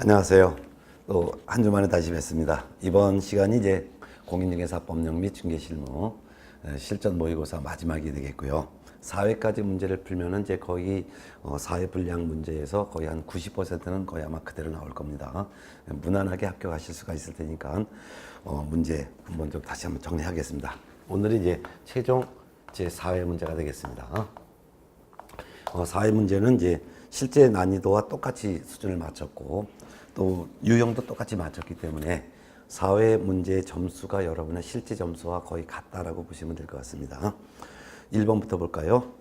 안녕하세요. 또 한 주 만에 다시 뵙습니다. 이번 시간이 이제 공인중개사법령 및 중개실무 실전 모의고사 마지막이 되겠고요. 4회까지 문제를 풀면은 이제 거의 사회 분량 문제에서 거의 한 90%는 거의 아마 그대로 나올 겁니다. 무난하게 합격하실 수가 있을 테니까 문제 한번 좀 다시 한번 정리하겠습니다. 오늘이 이제 최종 제 4회 문제가 되겠습니다. 4회 문제는 이제 실제 난이도와 똑같이 수준을 맞췄고 또 유형도 똑같이 맞췄기 때문에 4회 문제의 점수가 여러분의 실제 점수와 거의 같다라고 보시면 될 것 같습니다. 1번부터 볼까요?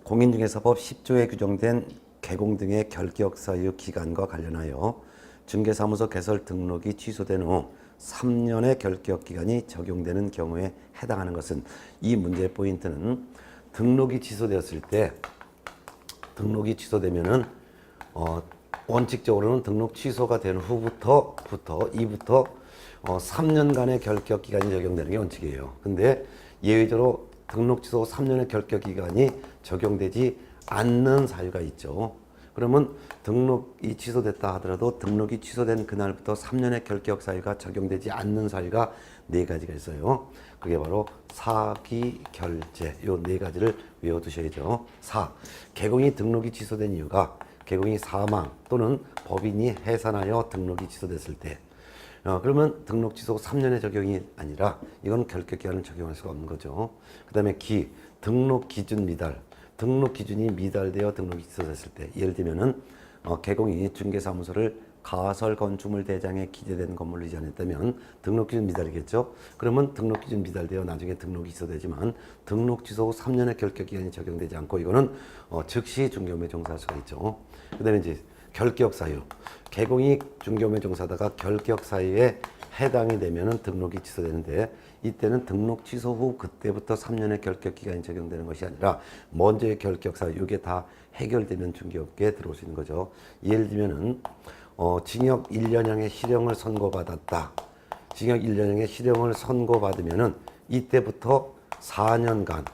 공인중개사법 10조에 규정된 개공 등의 결격 사유 기간과 관련하여 중개사무소 개설 등록이 취소된 후 3년의 결격 기간이 적용되는 경우에 해당하는 것은, 이 문제의 포인트는 등록이 취소되었을 때, 등록이 취소되면은 원칙적으로는 등록 취소가 된 후부터 3년간의 결격 기간이 적용되는 게 원칙이에요. 근데 예외적으로 등록 취소 3년의 결격 기간이 적용되지 않는 사유가 있죠. 그러면 등록이 취소됐다 하더라도 등록이 취소된 그날부터 3년의 결격 사유가 적용되지 않는 사유가 4가지가 있어요. 그게 바로 사기, 결재, 요 4가지를 외워두셔야죠. 개공이 등록이 취소된 이유가 개공이 사망 또는 법인이 해산하여 등록이 취소됐을 때, 그러면 등록 취소 3년의 적용이 아니라 이건 결격 기간을 적용할 수가 없는 거죠. 그 다음에 등록 기준 미달, 등록 기준이 미달되어 등록이 취소됐을 때, 예를 들면은 개공이 중개사무소를 가설 건축물 대장에 기재된 건물로 이전했다면 등록 기준 미달이겠죠. 그러면 등록 기준 미달되어 나중에 등록이 취소되지만 등록 취소 후 3년의 결격 기간이 적용되지 않고 이거는 즉시 중개업에 종사할 수가 있죠. 그다음에 이제 결격 사유, 개공이 중개업에 종사하다가 결격 사유에 해당이 되면은 등록이 취소되는데, 이때는 등록 취소 후 그때부터 3년의 결격 기간이 적용되는 것이 아니라 먼저의 결격 사유, 이게 다 해결되면 중개업계에 들어올 수 있는 거죠. 예를 들면은 징역 1년형의 실형을 선고받았다. 징역 1년형의 실형을 선고받으면은 이때부터 4년간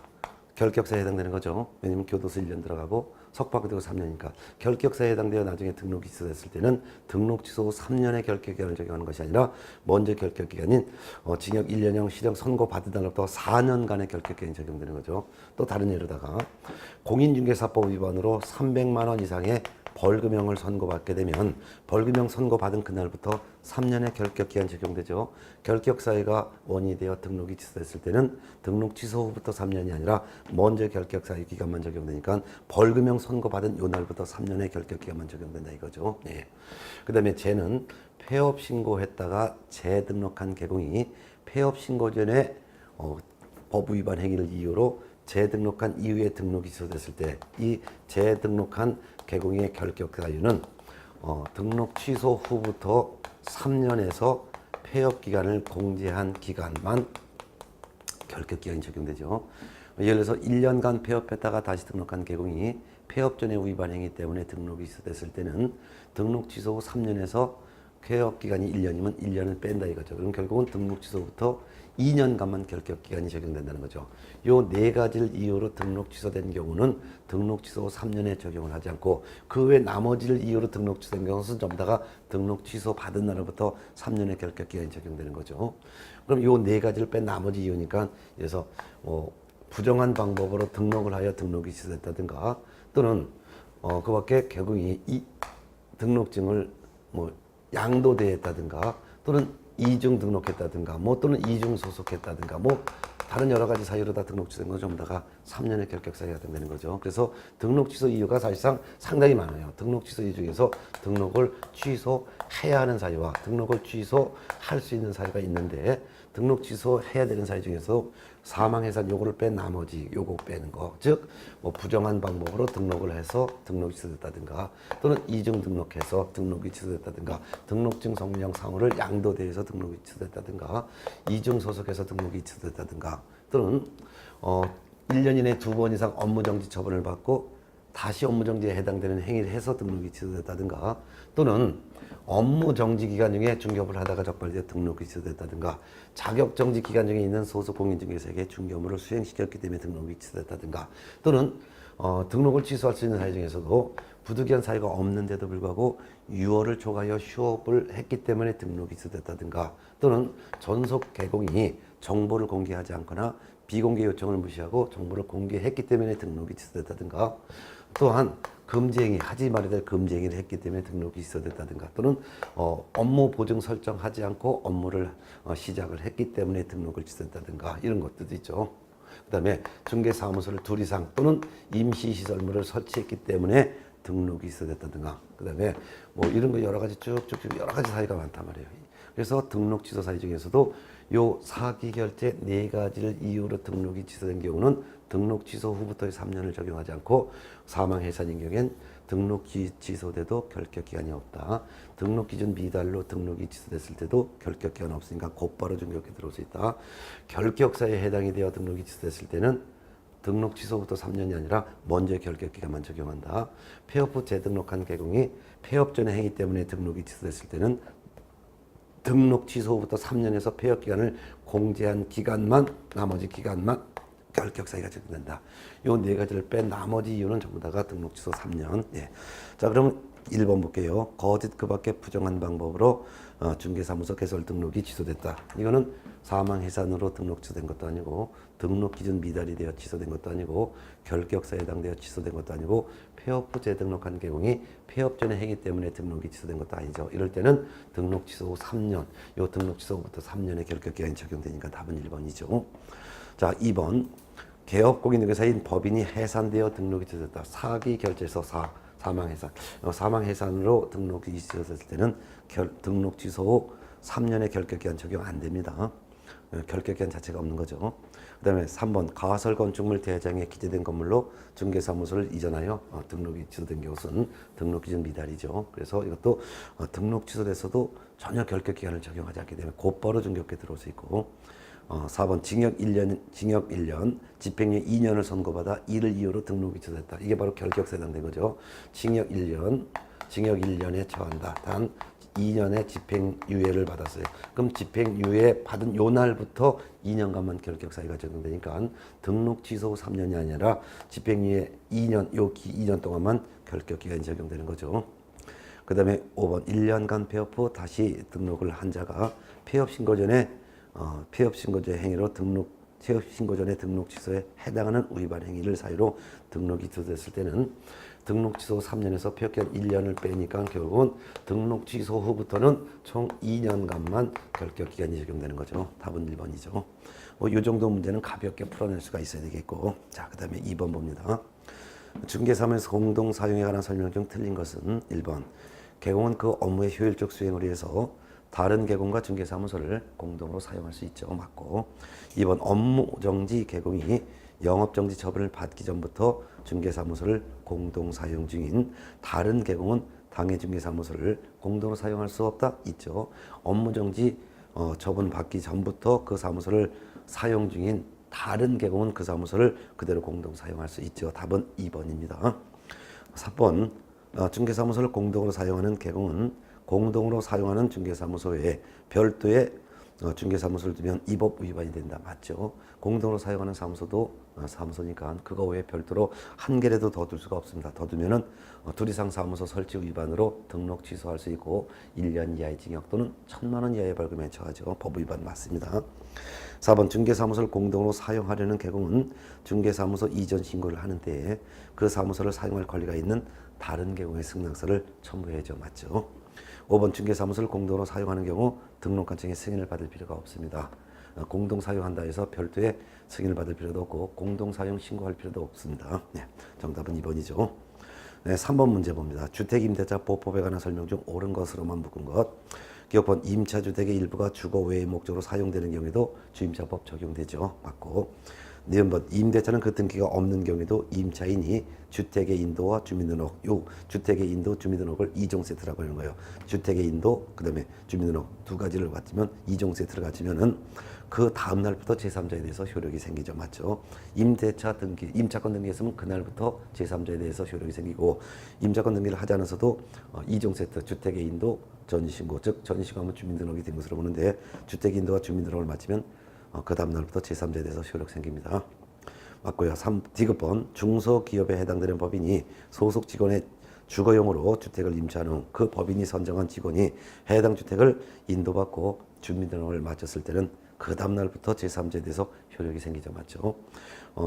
결격사에 해당되는 거죠. 왜냐면 교도소 1년 들어가고 석방되고 3년이니까 결격사에 해당되어 나중에 등록이 취소됐을 때는 등록 취소 후 3년의 결격기간을 적용하는 것이 아니라 먼저 결격기간인 징역 1년형 실형 선고받은 날부터 4년간의 결격기간이 적용되는 거죠. 또 다른 예로다가 공인중개사법 위반으로 300만 원 이상의 벌금형을 선고받게 되면 벌금형 선고받은 그날부터 3년의 결격기간이 적용되죠. 결격사유가 원인이 되어 등록이 취소됐을 때는 등록 취소 후부터 3년이 아니라 먼저 결격사유 기간만 적용되니까 벌금형 선고받은 요 날부터 3년의 결격기간만 적용된다 이거죠. 네. 그 다음에 재는 폐업 신고했다가 재등록한 개공이 폐업 신고 전에 법 위반 행위를 이유로 재등록한 이후에 등록이 취소됐을 때, 이 재등록한 개공의 결격 사유는 등록 취소 후부터 3년에서 폐업 기간을 공제한 기간만 결격 기간이 적용되죠. 예를 들어서 1년간 폐업했다가 다시 등록한 개공이 폐업 전에 위반 행위 때문에 등록이 취소됐을 때는 등록 취소 후 3년에서 폐업 기간이 1년이면 1년을 뺀다 이거죠. 그럼 결국은 등록 취소부터 2년간만 결격 기간이 적용된다는 거죠. 요 4가지를 이유로 등록 취소된 경우는 등록 취소 후 3년에 적용을 하지 않고, 그 외 나머지를 이유로 등록 취소된 경우는 전부 다가 등록 취소 받은 날부터 3년의 결격 기간이 적용되는 거죠. 그럼 요 4가지를 뺀 나머지 이유니까, 그래서 부정한 방법으로 등록을 하여 등록이 취소됐다든가, 또는 그 밖에 개공이 이 등록증을 양도대했다든가, 또는 이중 등록했다든가, 또는 이중 소속했다든가, 다른 여러 가지 사유로 다 등록 취소된 건 전부 다가 3년의 결격 사유가 된다는 거죠. 그래서 등록 취소 이유가 사실상 상당히 많아요. 등록 취소 이유 중에서 등록을 취소해야 하는 사유와 등록을 취소할 수 있는 사유가 있는데, 등록 취소해야 되는 사유 중에서 사망, 해산 요거를 뺀 나머지 요거 빼는 거, 즉 부정한 방법으로 등록을 해서 등록이 취소됐다든가, 또는 이중 등록해서 등록이 취소됐다든가, 등록증 성명 상호를 양도대에서 등록이 취소됐다든가, 이중 소속해서 등록이 취소됐다든가, 또는 1년 이내 2번 이상 업무정지 처분을 받고 다시 업무정지에 해당되는 행위를 해서 등록이 취소됐다든가, 또는 업무정지 기간 중에 중개업을 하다가 적발되어 등록이 취소됐다든가, 자격정지 기간 중에 있는 소속 공인중개사에게 중개업무를 수행시켰기 때문에 등록이 취소됐다든가, 또는 등록을 취소할 수 있는 사유 중에서도 부득이한 사유가 없는데도 불구하고 6월을 초과하여 휴업을 했기 때문에 등록이 취소됐다든가 또는 전속 개공이 정보를 공개하지 않거나 비공개 요청을 무시하고 정보를 공개했기 때문에 등록이 취소됐다든가 또한 금지행위, 하지 말아야 될 금지행위를 했기 때문에 등록이 취소됐다든가 또는 업무 보증 설정하지 않고 업무를 시작을 했기 때문에 등록을 취소했다든가 이런 것들도 있죠. 그 다음에 중개사무소를 둘 이상 또는 임시시설물을 설치했기 때문에 등록이 취소됐다든가 그 다음에 뭐 이런 거 여러 가지 쭉쭉쭉 여러 가지 사유가 많단 말이에요. 그래서 등록 취소 사유 중에서도 요 사기 결제 네 가지를 이유로 등록이 취소된 경우는 등록 취소 후부터의 3년을 적용하지 않고 사망 해산인 경우엔 등록 취소돼도 결격 기간이 없다. 등록 기준 미달로 등록이 취소됐을 때도 결격 기간 없으니까 곧바로 중격에 들어올 수 있다. 결격사에 해당이 되어 등록이 취소됐을 때는 등록 취소부터 3년이 아니라 먼저 결격 기간만 적용한다. 폐업 후 재등록한 개공이 폐업 전의 행위 때문에 등록이 취소됐을 때는 등록 취소 후부터 3년에서 폐업 기간을 공제한 기간만 나머지 기간만 결격 사유가 적용된다. 요 네 가지를 뺀 나머지 이유는 전부 다가 등록 취소 3년. 예. 자, 그러면 1번 볼게요. 거짓 그 밖에 부정한 방법으로 중개사무소 개설 등록이 취소됐다. 이거는 사망 해산으로 등록 취소된 것도 아니고 등록 기준 미달이 되어 취소된 것도 아니고 결격사에 해당되어 취소된 것도 아니고 폐업 후 재등록한 개공이 폐업 전의 행위 때문에 등록이 취소된 것도 아니죠. 이럴 때는 등록 취소 후 3년, 요 등록 취소 후부터 3년의 결격 기간이 적용되니까 답은 1번이죠. 자, 2번. 개업공인중개사인 법인이 해산되어 등록이 취소됐다. 사기 결제서 사망 해산. 사망 해산으로 등록이 취소됐을 때는 등록 취소 후 3년의 결격 기간 적용 안 됩니다. 결격 기간 자체가 없는 거죠. 그 다음에 3번 가설 건축물 대장에 기재된 건물로 중개사무소를 이전하여 등록이 취소된 것은 등록 기준 미달이죠. 그래서 이것도 등록 취소돼서도 전혀 결격 기간을 적용하지 않기 때문에 곧바로 중격에 들어올 수 있고 4번 징역 1년, 집행유예 2년을 선고받아 이를 이유로 등록이 취소됐다. 이게 바로 결격사에 해당된 거죠. 징역 1년에 처한다. 단 2년의 집행유예를 받았어요. 그럼 집행유예 받은 요 날부터 2년간만 결격사유가 적용되니까 등록 취소 후 3년이 아니라 집행유예 2년, 2년 동안만 결격기간이 적용되는 거죠. 그 다음에 5번 1년간 폐업 후 다시 등록을 한 자가 폐업 신고 전에 폐업신고제 행위로 폐업신고 전에 등록 취소에 해당하는 위반 행위를 사유로 등록이 취소됐을 때는 등록 취소 3년에서 폐업기간 1년을 빼니까 결국은 등록 취소 후부터는 총 2년간만 결격기간이 적용되는 거죠. 답은 1번이죠. 뭐 이 정도 문제는 가볍게 풀어낼 수가 있어야 되겠고, 자, 그 다음에 2번 봅니다. 중개사무소에서 공동 사용에 관한 설명 중 틀린 것은 1번 개공은 그 업무의 효율적 수행을 위해서 다른 개공과 중개사무소를 공동으로 사용할 수 있죠. 맞고. 2번 업무정지 개공이 영업정지 처분을 받기 전부터 중개사무소를 공동 사용 중인 다른 개공은 당해 중개사무소를 공동으로 사용할 수 없다? 있죠. 업무정지 처분 받기 전부터 그 사무소를 사용 중인 다른 개공은 그 사무소를 그대로 공동 사용할 수 있죠. 답은 2번입니다. 4번 중개사무소를 공동으로 사용하는 개공은 공동으로 사용하는 중개사무소에 별도의 중개사무소를 두면 이 법 위반이 된다. 맞죠? 공동으로 사용하는 사무소도 사무소니까 그거 외에 별도로 한 개라도 더 둘 수가 없습니다. 더 두면은 둘 이상 사무소 설치 위반으로 등록 취소할 수 있고 1년 이하의 징역 또는 1,000만 원 이하의 벌금에 처하죠. 법 위반 맞습니다. 4번 중개사무소를 공동으로 사용하려는 개공은 중개사무소 이전 신고를 하는데 그 사무소를 사용할 권리가 있는 다른 개공의 승낙서를 첨부해야죠. 맞죠? 5번 중개사무소를 공동으로 사용하는 경우 등록관청의 승인을 받을 필요가 없습니다. 공동 사용한다 해서 별도의 승인을 받을 필요도 없고 공동 사용 신고할 필요도 없습니다. 네, 정답은 2번이죠. 네, 3번 문제 봅니다. 주택임대차 보법에 관한 설명 중 옳은 것으로만 묶은 것. 기억번 임차주택의 일부가 주거 외의 목적으로 사용되는 경우에도 주임차법 적용되죠. 맞고. 니은번 임대차는 그 등기가 없는 경우에도 임차인이 주택의 인도와 주민등록, 요 주택의 인도, 주민등록을 2종 세트라고 하는 거예요. 주택의 인도, 그 다음에 주민등록 두 가지를 갖추면 2종 세트를 갖추면은 그 다음 날부터 제3자에 대해서 효력이 생기죠. 맞죠? 임대차 등기, 임차권 등기했으면 그날부터 제3자에 대해서 효력이 생기고 임차권 등기를 하지 않아서도 2종 세트, 주택의 인도, 전신고, 즉 전신고하면 주민등록이 된 것으로 보는데 주택 인도와 주민등록을 마치면 그 다음 날부터 제3자에 대해서 효력 생깁니다. 맞고요. 3. 디귿번 중소기업에 해당되는 법인이 소속 직원의 주거용으로 주택을 임차한 후 그 법인이 선정한 직원이 해당 주택을 인도받고 주민등록을 마쳤을 때는 그 다음날부터 제3자에 대해서 효력이 생기죠. 맞죠?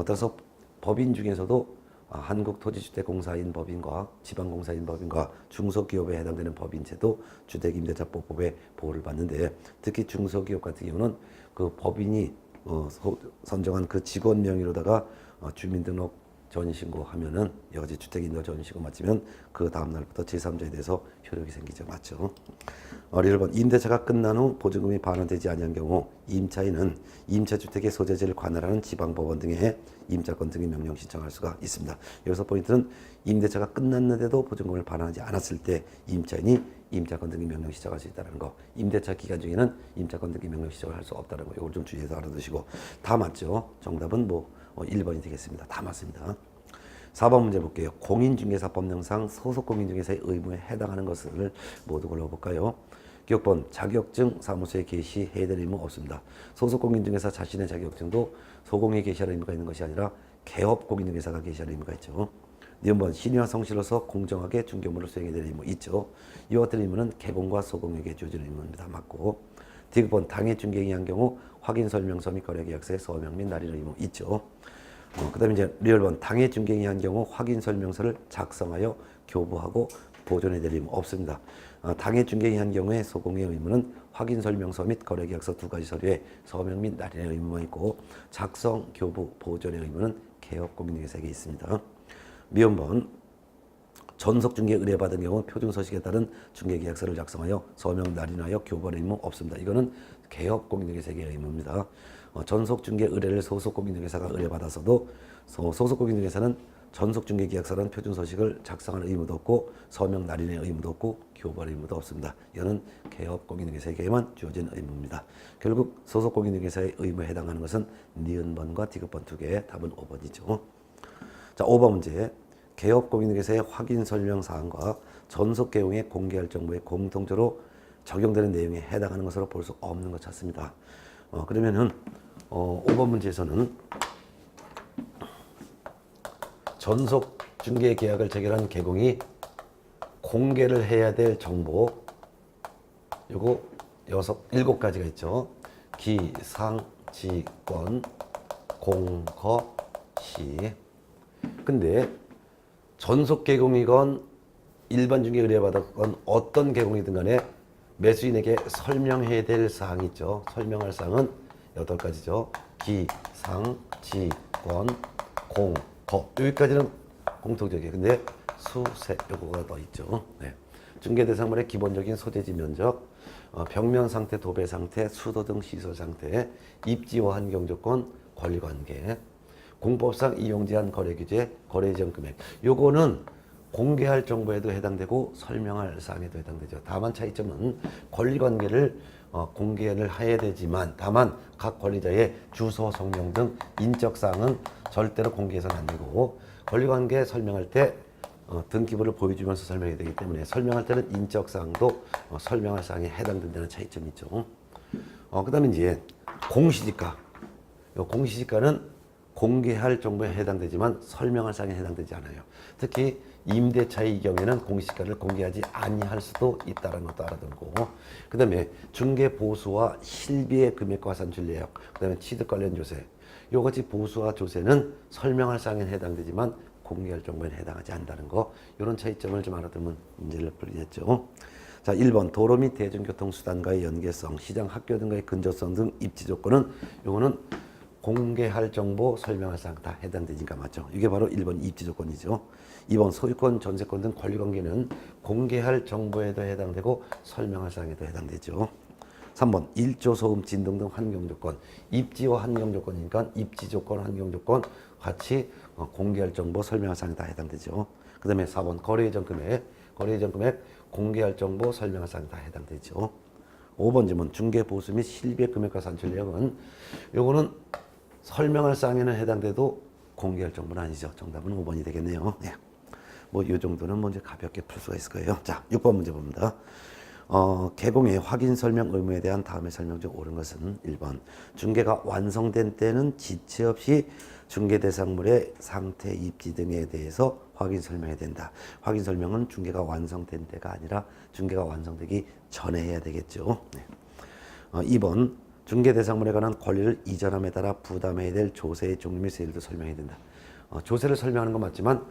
따라서 법인 중에서도 한국토지주택공사인 법인과 지방공사인 법인과 중소기업에 해당되는 법인체도 주택임대차보호법의 보호를 받는데, 특히 중소기업 같은 경우는 그 법인이 선정한 그 직원 명의로다가 주민등록 전신고하면은 여기까지 주택인도 전신고 마치면 그 다음날부터 제3자에 대해서 효력이 생기죠. 맞죠? 1번 임대차가 끝난 후 보증금이 반환되지 아니한 경우 임차인은 임차주택의 소재지를 관할하는 지방법원 등에 임차권 등의 명령 신청할 수가 있습니다. 여기서 포인트는 임대차가 끝났는데도 보증금을 반환하지 않았을 때 임차인이 임차권 등의 명령 신청할 수 있다는 거. 임대차 기간 중에는 임차권 등의 명령 신청을 할 수 없다는 거. 이걸 좀 주의해서 알아두시고. 다 맞죠? 정답은 1번이 되겠습니다. 다 맞습니다. 4번 문제 볼게요. 공인중개사법령상 소속공인중개사의 의무에 해당하는 것을 모두 골라볼까요? 기억번 자격증 사무소에 게시해야 될 의무 없습니다. 소속공인중개사 자신의 자격증도 소공에 게시할 의무가 있는 것이 아니라 개업공인중개사가 게시할 의무가 있죠. 니은번 신의와 성실로서 공정하게 중개업무를 수행해야 될 의무 있죠. 이와 같은 의무는 개공과 소공에게 주어질 의무입니다. 맞고. 디귿번 당해 중개인이 한 경우 확인 설명서 및 거래 계약서의 서명 및 날인 의무 있죠. 그 다음에 이제 리얼번 당해 중개인이 한 경우 확인 설명서를 작성하여 교부하고 보존해야 될 의무 없습니다. 당해 중개인이 한 경우에 소공의 의무는 확인 설명서 및 거래 계약서 두 가지 서류에 서명 및 날인의 의무만 있고, 작성, 교부, 보존의 의무는 개업공인중개사에게 있습니다. 미음번 전속중개 의뢰받은 경우 표준서식에 따른 중개계약서를 작성하여 서명 날인하여 교부할 의무 없습니다. 이거는 개업공인중개사에게 의무입니다. 전속중개 의뢰를 소속공인중개사가 의뢰받아서도 소속공인중개사는 전속중개계약서라는 표준서식을 작성할 의무도 없고 서명 날인의 의무도 없고 교부할 의무도 없습니다. 이거는 개업공인중개사에게만 주어진 의무입니다. 결국 소속공인중개사의 의무에 해당하는 것은 니은번과 디귿번 두 개, 답은 5번이죠. 자, 5번 문제. 개업공인중개사의 확인 설명 사항과 전속개용에 공개할 정보에 공통적으로 적용되는 내용에 해당하는 것으로 볼 수 없는 것 찾습니다. 그러면은 5번 문제에서는 전속중개계약을 체결한 개공이 공개를 해야 될 정보, 요거 7가지가 있죠. 기, 상, 지, 권, 공, 거, 시. 근데 전속 개공이건 일반 중개 의뢰받았건 어떤 개공이든 간에 매수인에게 설명해야 될 사항이 있죠. 설명할 사항은 8가지죠. 기, 상, 지, 권, 공, 거. 여기까지는 공통적이에요. 근데 수, 세 요거가 더 있죠. 네. 중개 대상물의 기본적인 소재지 면적, 벽면 상태, 도배 상태, 수도 등 시설 상태, 입지와 환경 조건, 권리 관계, 공법상 이용 제한 거래 규제, 거래 예정 금액. 요거는 공개할 정보에도 해당되고 설명할 사항에도 해당되죠. 다만 차이점은 권리 관계를 공개를 해야 되지만, 다만 각 권리자의 주소, 성명 등 인적 사항은 절대로 공개해서는 안 되고, 권리 관계 설명할 때 등기부를 보여주면서 설명해야 되기 때문에 설명할 때는 인적 사항도 설명할 사항에 해당된다는 차이점이 있죠. 그다음에 이제 공시지가. 요 공시지가는 공개할 정보에 해당되지만 설명할 사항에 해당되지 않아요. 특히 임대차의 경우에는 공시지가를 공개하지 아니할 수도 있다는 것도 알아두고, 그 다음에 중개보수와 실비의 금액과 산출 내역, 그 다음에 취득 관련 조세, 요같이 보수와 조세는 설명할 사항에 해당되지만 공개할 정보에 해당하지 않는다는 거, 이런 차이점을 좀 알아두면 문제를 풀리겠죠. 자, 1번 도로 및 대중교통수단과의 연계성, 시장, 학교 등과의 근접성 등 입지 조건은 요거는 공개할 정보, 설명할 사항 다 해당되니까 맞죠. 이게 바로 1번 입지 조건이죠. 2번 소유권, 전세권 등 권리관계는 공개할 정보에도 해당되고 설명할 사항에도 해당되죠. 3번 일조, 소음, 진동 등 환경 조건, 입지와 환경 조건이니까 입지 조건, 환경 조건 같이 공개할 정보, 설명할 사항에 다 해당되죠. 그 다음에 4번 거래 예정 금액, 거래 예정 금액 공개할 정보, 설명할 사항에 다 해당되죠. 5번 질문 중개 보수 및 실비의 금액과 산출 내역은 요거는 설명할 사항에는 해당돼도 공개할 정보는 아니죠. 정답은 5번이 되겠네요. 네. 이 정도는 이제 가볍게 풀 수가 있을 거예요. 자, 6번 문제 봅니다. 개공의 확인 설명 의무에 대한 다음의 설명 중 옳은 것은 1번 중개가 완성된 때는 지체 없이 중개 대상물의 상태, 입지 등에 대해서 확인 설명해야 된다. 확인 설명은 중개가 완성된 때가 아니라 중개가 완성되기 전에 해야 되겠죠. 네. 2번 중개 대상물에 관한 권리를 이전함에 따라 부담해야 될 조세의 종류 및 세율도 설명해야 된다. 조세를 설명하는 건 맞지만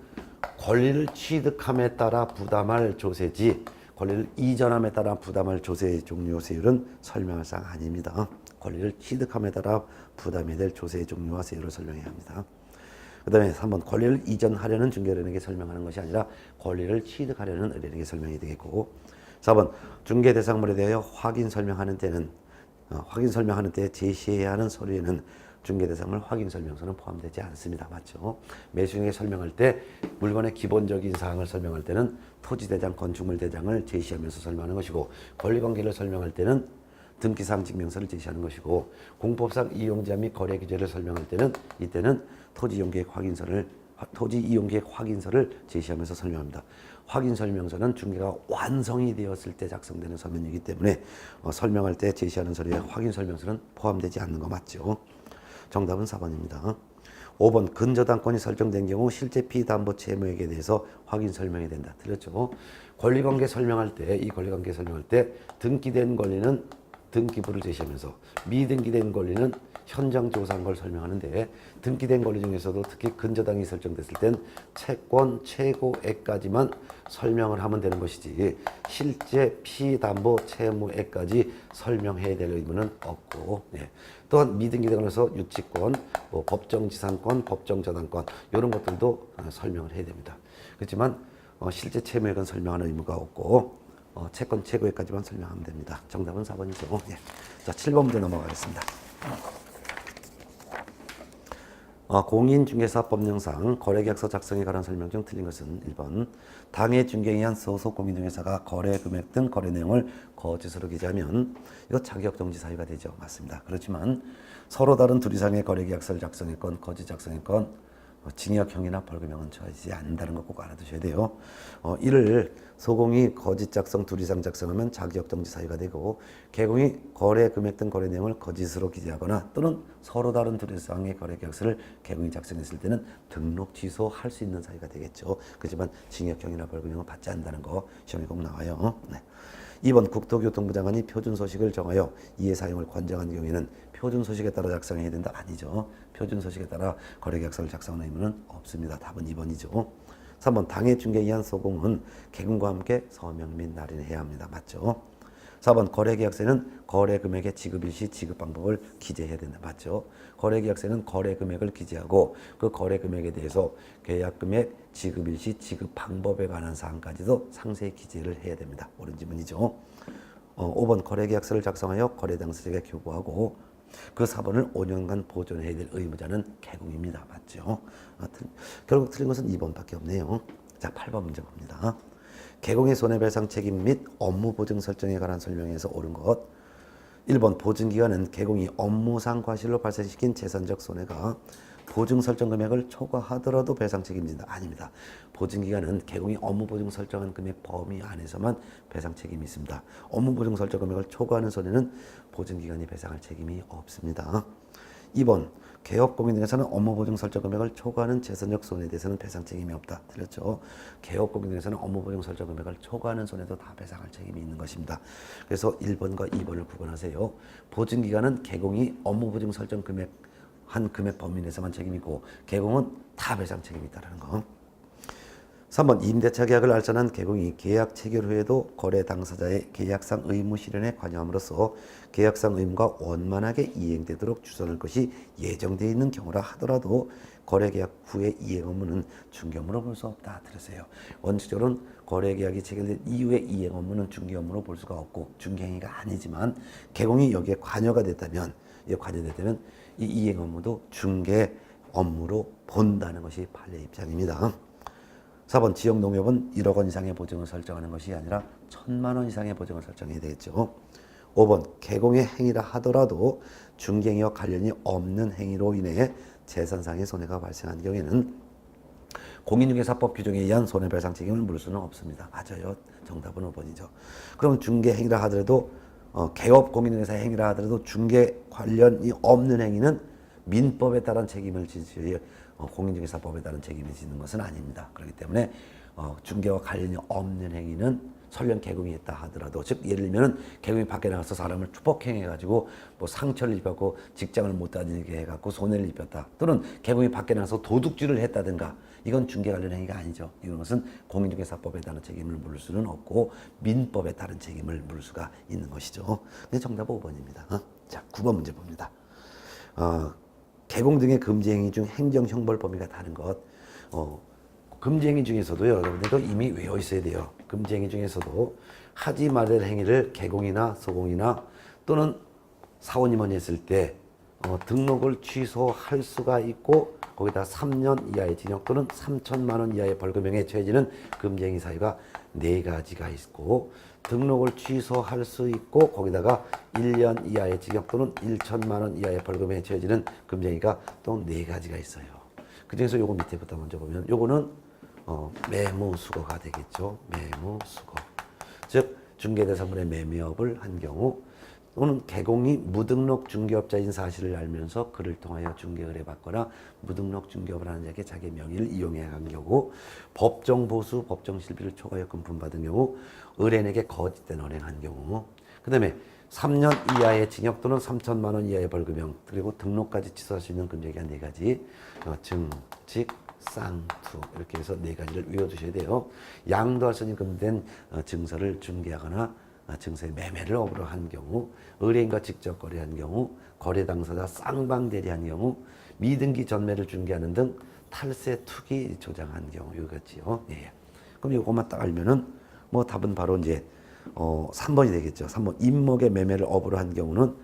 권리를 취득함에 따라 부담할 조세지 권리를 이전함에 따라 부담할 조세의 종류 세율은 설명할 사항 아닙니다. 권리를 취득함에 따라 부담해야 될 조세의 종류와 세율을 설명해야 합니다. 그 다음에 3번 권리를 이전하려는 중개의뢰인에게 설명하는 것이 아니라 권리를 취득하려는 의뢰인에게 설명이 되겠고 4번 중개 대상물에 대하여 확인 설명하는 때는 확인 설명하는 때 제시해야 하는 서류에는 중개 대상물 확인 설명서는 포함되지 않습니다. 맞죠? 매수인에게 설명할 때 물건의 기본적인 사항을 설명할 때는 토지대장, 건축물대장을 제시하면서 설명하는 것이고 권리관계를 설명할 때는 등기사항 증명서를 제시하는 것이고 공법상 이용자 및 거래 규제를 설명할 때는 이때는 토지 이용계획 확인서를 제시하면서 설명합니다. 확인 설명서는 중개가 완성이 되었을 때 작성되는 서면이기 때문에 설명할 때 제시하는 서류에 확인 설명서는 포함되지 않는 거 맞죠? 정답은 4번입니다. 5번 근저당권이 설정된 경우 실제 피담보 채무액에 대해서 확인 설명해야 된다. 틀렸죠? 권리관계 설명할 때 이 권리관계 설명할 때 등기된 권리는 등기부를 제시하면서 미등기된 권리는 현장 조사한 걸 설명하는데 등기된 권리 중에서도 특히 근저당이 설정됐을 땐 채권 최고액까지만 설명을 하면 되는 것이지 실제 피담보 채무액까지 설명해야 될 의무는 없고 또한 미등기된 권에서 유치권, 법정지상권, 법정저당권 이런 것들도 설명을 해야 됩니다. 그렇지만 실제 채무액은 설명하는 의무가 없고 채권 최고액까지만 설명하면 됩니다. 정답은 4번이죠. 자, 7번 문제 넘어가겠습니다. 공인중개사법령상 거래계약서 작성에 관한 설명 중 틀린 것은 1번 당해 중개에 의한 소속 공인중개사가 거래 금액 등 거래 내용을 거짓으로 기재하면 이거 자격정지 사유가 되죠. 맞습니다. 그렇지만 서로 다른 둘 이상의 거래계약서를 작성했건 거짓 작성했건 징역형이나 벌금형은 처하지 않는다는 거 꼭 알아두셔야 돼요. 이를 소공이 거짓 작성 둘 이상 작성하면 자격정지 사유가 되고 개공이 거래 금액 등 거래 내용을 거짓으로 기재하거나 또는 서로 다른 둘 이상의 거래 계약서를 개공이 작성했을 때는 등록 취소할 수 있는 사유가 되겠죠. 그렇지만 징역형이나 벌금형은 받지 않는다는 거 시험에 꼭 나와요. 2번 국토교통부 장관이 표준소식을 정하여 이해 사용을 권장한 경우에는 표준소식에 따라 작성해야 된다? 아니죠. 표준소식에 따라 거래계약서를 작성하는 의무는 없습니다. 답은 2번이죠. 3번 당해 중개에 의한 소공은 개금과 함께 서명 및 날인해야 합니다. 맞죠? 4번 거래계약서에는 거래금액의 지급일시 지급 방법을 기재해야 된다. 맞죠? 거래계약서에는 거래금액을 기재하고 그 거래금액에 대해서 계약금액, 지급일시, 지급 방법에 관한 사항까지도 상세히 기재를 해야 됩니다. 옳은 지문이죠. 5번 거래계약서를 작성하여 거래 당사자에게 교부하고 그 사본을 5년간 보존해야 될 의무자는 개공입니다. 맞죠? 결국 틀린 것은 2번밖에 없네요. 자, 8번 문제 봅니다. 개공의 손해배상 책임 및 업무 보증 설정에 관한 설명에서 옳은 것. 1번 보증기간은 개공이 업무상 과실로 발생시킨 재산적 손해가 보증 설정 금액을 초과하더라도 배상 책임진다. 아닙니다. 보증기간은 개공이 업무 보증 설정한 금액 범위 안에서만 배상 책임이 있습니다. 업무 보증 설정 금액을 초과하는 손해는 보증기간이 배상할 책임이 없습니다. 2번 개업공인 등에서는 업무 보증 설정 금액을 초과하는 재산적 손해에 대해서는 배상 책임이 없다. 틀렸죠? 개업공인 등에서는 업무 보증 설정 금액을 초과하는 손해도 다 배상할 책임이 있는 것입니다. 그래서 1번과 2번을 구분하세요. 보증기간은 개공이 업무 보증 설정 금액 한 금액 범위 내에서만 책임이 있고 개공은 다 배상 책임이 있다는 거. 3번 임대차 계약을 알선한 개공이 계약 체결 후에도 거래 당사자의 계약상 의무 실현에 관여함으로써 계약상 의무가 원만하게 이행되도록 주선할 것이 예정되어 있는 경우라 하더라도 거래 계약 후의 이행 업무는 중개 업무로 볼 수 없다. 들으세요. 원칙적으로는 거래 계약이 체결된 이후의 이행 업무는 중개 업무로 볼 수가 없고 중개 행위가 아니지만 개공이 여기에 관여가 됐다면 이 이행 업무도 중개 업무로 본다는 것이 판례 입장입니다. 4번 지역농협은 1억 원 이상의 보증을 설정하는 것이 아니라 1,000만 원 이상의 보증을 설정해야 되겠죠. 5번 개공의 행위라 하더라도 중개행위와 관련이 없는 행위로 인해 재산상의 손해가 발생한 경우에는 공인중개사법 규정에 의한 손해배상 책임을 물을 수는 없습니다. 맞아요. 정답은 5번이죠. 그럼 중개행위라 하더라도 개업 공인중개사 행위라 하더라도 중개 관련이 없는 행위는 민법에 따른 책임을 지지 공인중개사법에 따른 책임이 지는 것은 아닙니다. 그렇기 때문에 중개와 관련이 없는 행위는 설령 개공이 했다 하더라도, 즉 예를 들면 개공이 밖에 나가서 사람을 축복행해가지고 뭐 상처를 입혔고 직장을 못 다니게 해갖고 손해를 입혔다, 또는 개공이 밖에 나가서 도둑질을 했다든가, 이건 중개 관련 행위가 아니죠. 이것은 공인중개사법에 따른 책임을 물을 수는 없고 민법에 따른 책임을 물을 수가 있는 것이죠. 근데 정답 5번입니다. 자, 9번 문제 봅니다. 개공 등의 금지행위 중 행정형벌 범위가 다른 것. 금지행위 중에서도요, 여러분들도 이미 외워 있어야 돼요. 금지행위 중에서도 하지 말을 행위를 개공이나 소공이나 또는 사원임원이 했을 때 등록을 취소할 수가 있고, 거기다 3년 이하의 징역 또는 3천만 원 이하의 벌금형에 처해지는 금지행위 사유가 4가지가 있고, 등록을 취소할 수 있고 거기다가 1년 이하의 징역 또는 1천만 원 이하의 벌금에 처해지는 금지행위가 또 4가지가 있어요. 그중에서 요거 밑에부터 먼저 보면 요거는 매무수거가 되겠죠. 매무수거. 즉 중개대상물의 매매업을 한 경우, 또는 개공이 무등록 중개업자인 사실을 알면서 그를 통하여 중개 의뢰받거나 무등록 중개업을 하는 자에게 자기 명의를 이용해 간 경우, 법정 보수, 법정 실비를 초과하여 금품 받은 경우, 의뢰인에게 거짓된 언행한 경우, 그 다음에 3년 이하의 징역 또는 3천만 원 이하의 벌금형, 그리고 등록까지 취소할 수 있는 금지가 4가지, 증직, 쌍투, 이렇게 해서 4가지를 외워두셔야 돼요. 양도할 수 있는 금지된 증서를 중개하거나 증서의 매매를 업으로 한 경우, 의뢰인과 직접 거래한 경우, 거래 당사자 쌍방대리한 경우, 미등기 전매를 중개하는 등 탈세 투기 조장한 경우, 이거지요. 예. 그럼 이것만 딱 알면은 뭐 답은 바로 이제 3번이 되겠죠. 3번 임목의 매매를 업으로 한 경우는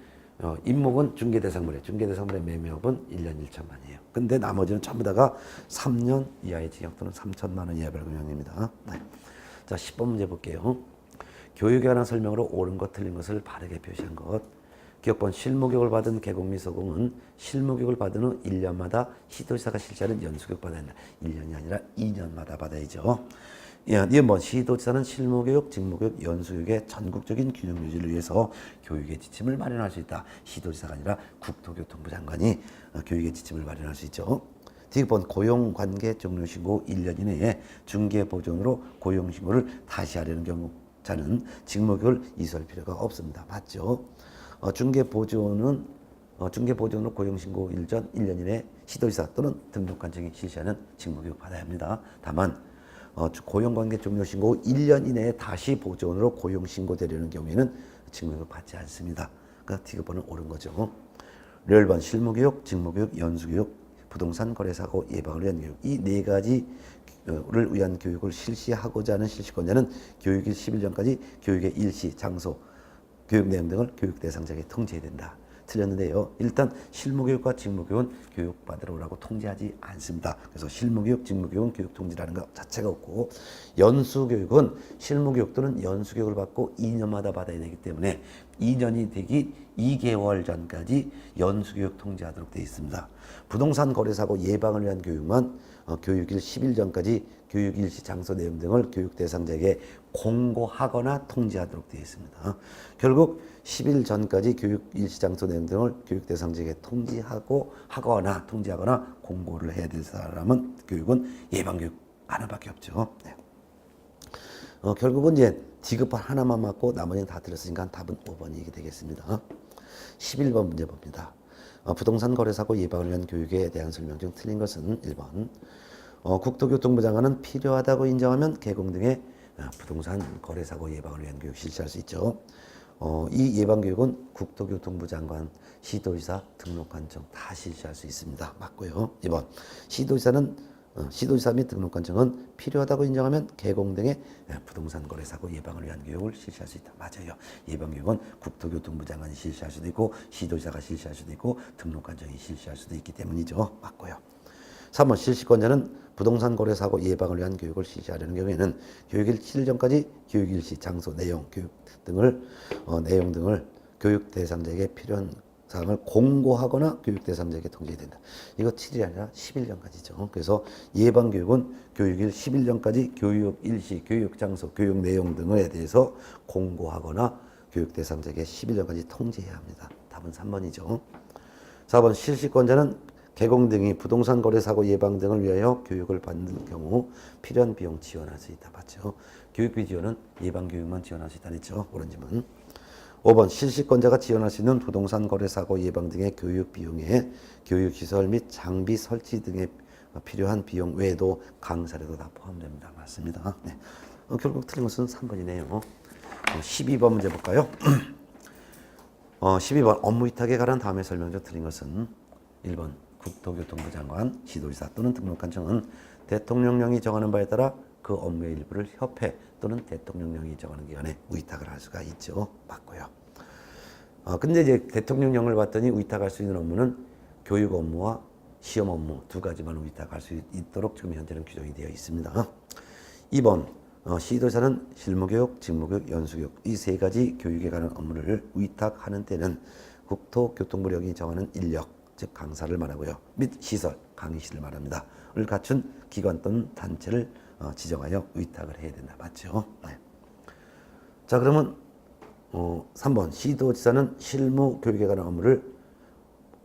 임목은 중개대상물의 매매업은 1년 1천만이에요. 근데 나머지는 전부 다가 3년 이하의 징역 또는 3천만 원 이하의 벌금형입니다. 네. 자, 10번 문제 볼게요. 교육에 관한 설명으로 옳은 것 틀린 것을 바르게 표시한 것. 기억번 실무교육을 받은 개공 및 소공은 실무교육을 받은 후 1년마다 시도지사가 실시하는 연수교육 받아야 한다. 1년이 아니라 2년마다 받아야죠. 2번 시도지사는 실무교육, 직무교육, 연수교육의 전국적인 균형 유지를 위해서 교육의 지침을 마련할 수 있다. 시도지사가 아니라 국토교통부 장관이 교육의 지침을 마련할 수 있죠. D번 고용관계 종료신고 1년 이내에 중개보존으로 고용신고를 다시 하려는 경우 자는 직무교육을 이수할 필요가 없습니다. 맞죠? 중개보존으로 고용신고 일전 1년 이내에 시도지사 또는 등록관청이 실시하는 직무교육 받아야 합니다. 다만 고용관계 종료신고 1년 이내에 다시 보존으로 고용신고되려는 경우에는 직무교육 받지 않습니다. 그러니까 D번은 옳은 거죠. 11번 실무교육, 직무교육, 연수교육, 부동산 거래사고 예방을 위한 교육, 이 4가지를 위한 교육을 실시하고자 하는 실시권자는 교육일 10일 전까지 교육의 일시, 장소, 교육 내용 등을 교육 대상자에게 통지해야 된다. 틀렸는데요. 일단 실무교육과 직무교육은 교육받으러 오라고 통지하지 않습니다. 그래서 실무교육, 직무교육은 교육 통지라는 것 자체가 없고, 연수교육은 실무교육 또는 연수교육을 받고 2년마다 받아야 되기 때문에 2년이 되기 2개월 전까지 연수교육 통지하도록 되어 있습니다. 부동산 거래사고 예방을 위한 교육만 교육일 10일 전까지 교육 일시, 장소 내용 등을 교육 대상자에게 공고하거나 통지하도록 되어 있습니다. 결국 10일 전까지 교육 일시, 장소 내용 등을 교육 대상자에게 통지하거나 공고를 해야 될 사람은 교육은 예방교육 하나밖에 없죠. 네. 결국은 이제 지급판 하나만 맞고 나머지는 다 틀렸으니까 답은 5번이 되겠습니다. 11번 문제 봅니다. 부동산 거래사고 예방을 위한 교육에 대한 설명 중 틀린 것은 1번. 국토교통부 장관은 필요하다고 인정하면 개공 등의 부동산 거래사고 예방을 위한 교육 실시할 수 있죠. 이 예방교육은 국토교통부 장관, 시도지사, 등록관청 다 실시할 수 있습니다. 맞고요. 2번 시도지사 및 등록관청은 필요하다고 인정하면 개공 등의 부동산 거래사고 예방을 위한 교육을 실시할 수 있다. 맞아요. 예방교육은 국토교통부 장관이 실시할 수도 있고 시도지사가 실시할 수도 있고 등록관청이 실시할 수도 있기 때문이죠. 맞고요. 3번 실시권자는 부동산 거래사고 예방을 위한 교육을 실시하려는 경우에는 교육일 7일 전까지 교육 일시, 장소, 내용 등을 교육 대상자에게 필요한 사항을 공고하거나 교육 대상자에게 통지해야 된다. 이거 7일이 아니라 10일 전까지죠. 그래서 예방교육은 교육일 10일 전까지 교육 일시, 교육 장소, 교육 내용 등에 대해서 공고하거나 교육 대상자에게 10일 전까지 통지해야 합니다. 답은 3번이죠. 4번 실시권자는 개공 등이 부동산 거래 사고 예방 등을 위하여 교육을 받는 경우 필요한 비용 지원할 수 있다. 맞죠? 교육비 지원은 예방 교육만 지원할 수 있다는 했죠. 옳은 질문. 5번 실시권자가 지원할 수 있는 부동산 거래 사고 예방 등의 교육 비용에 교육시설 및 장비 설치 등에 필요한 비용 외에도 강사료도 다 포함됩니다. 맞습니다. 네. 결국 틀린 것은 3번이네요. 12번 문제 볼까요? 12번 업무 위탁에 관한 다음에 설명 중 틀린 것은 1번 국토교통부 장관, 시도지사 또는 등록관청은 대통령령이 정하는 바에 따라 그 업무의 일부를 협회 또는 대통령령이 정하는 기관에 위탁을 할 수가 있죠. 맞고요. 근데 이제 대통령령을 봤더니 위탁할 수 있는 업무는 교육 업무와 시험 업무 두 가지만 위탁할 수 있도록 지금 현재는 규정이 되어 있습니다. 2번 시도지사는 실무교육, 직무교육, 연수교육 이 세 가지 교육에 관한 업무를 위탁하는 때는 국토교통부령이 정하는 인력, 즉 강사를 말하고요. 및 시설, 강의실을 말합니다. 를 갖춘 기관 또는 단체를 지정하여 위탁을 해야 된다. 맞죠? 네. 자, 그러면 3번 시도지사는 실무교육에 관한 업무를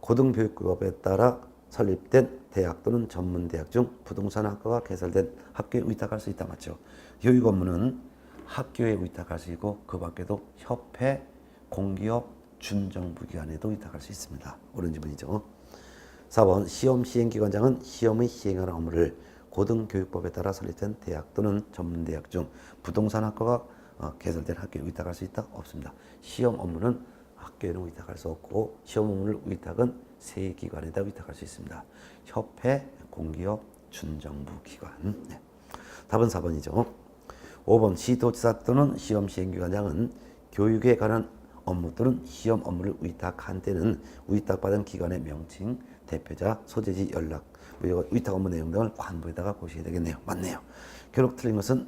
고등교육법에 따라 설립된 대학 또는 전문대학 중 부동산학과가 개설된 학교에 위탁할 수 있다. 맞죠? 교육 업무는 학교에 위탁할 수 있고 그 밖에도 협회, 공기업, 준정부기관에도 위탁할 수 있습니다. 옳은 질문이죠. 4번 시험 시행기관장은 시험의 시행하는 업무를 고등교육법에 따라 설립된 대학 또는 전문대학 중 부동산학과가 개설된 학교에 위탁할 수 있다? 없습니다. 시험 업무는 학교에는 위탁할 수 없고 시험 업무를 위탁은 세 기관에다 위탁할 수 있습니다. 협회, 공기업, 준정부기관. 네. 답은 4번이죠. 5번 시도지사 또는 시험 시행기관장은 교육에 관한 업무 또는 시험 업무를 위탁한 때는 위탁받은 기관의 명칭, 대표자, 소재지, 연락, 위탁 업무 내용 등을 관부에다가 고시해야 되겠네요. 맞네요. 결국 틀린 것은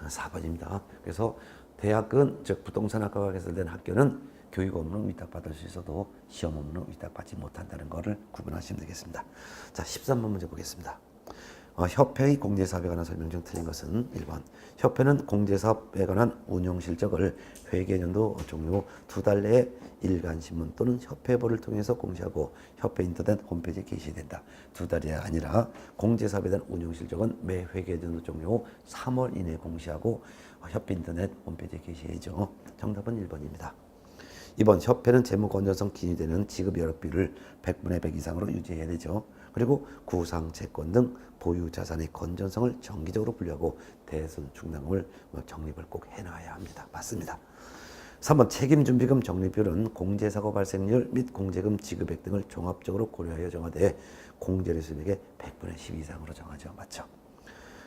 4번입니다. 그래서 대학은 즉 부동산학과가 개설된 학교는 교육 업무는 위탁받을 수 있어도 시험 업무는 위탁받지 못한다는 것을 구분하시면 되겠습니다. 자, 13번 문제 보겠습니다. 협회의 공제사업에 관한 설명 중 틀린 것은 1번 협회는 공제사업에 관한 운용실적을 회계연도 종료 후 2달 내에 일간신문 또는 협회보를 통해서 공시하고 협회 인터넷 홈페이지에 게시된다. 2달이 아니라 공제사업에 대한 운용실적은 매 회계연도 종료 후 3월 이내에 공시하고 협회 인터넷 홈페이지에 게시해야죠. 정답은 1번입니다. 2번 협회는 재무 건전성 기준되는 지급 여력비를 100분의 100 이상으로 유지해야 되죠. 그리고 구상, 채권 등 보유 자산의 건전성을 정기적으로 분류하고 대손 충당금을 적립을 꼭 해놔야 합니다. 맞습니다. 3번 책임준비금 적립비율은 공제사고 발생률 및 공제금 지급액 등을 종합적으로 고려하여 정하되 공제료 수익의 100분의 10 이상으로 정하죠. 맞죠?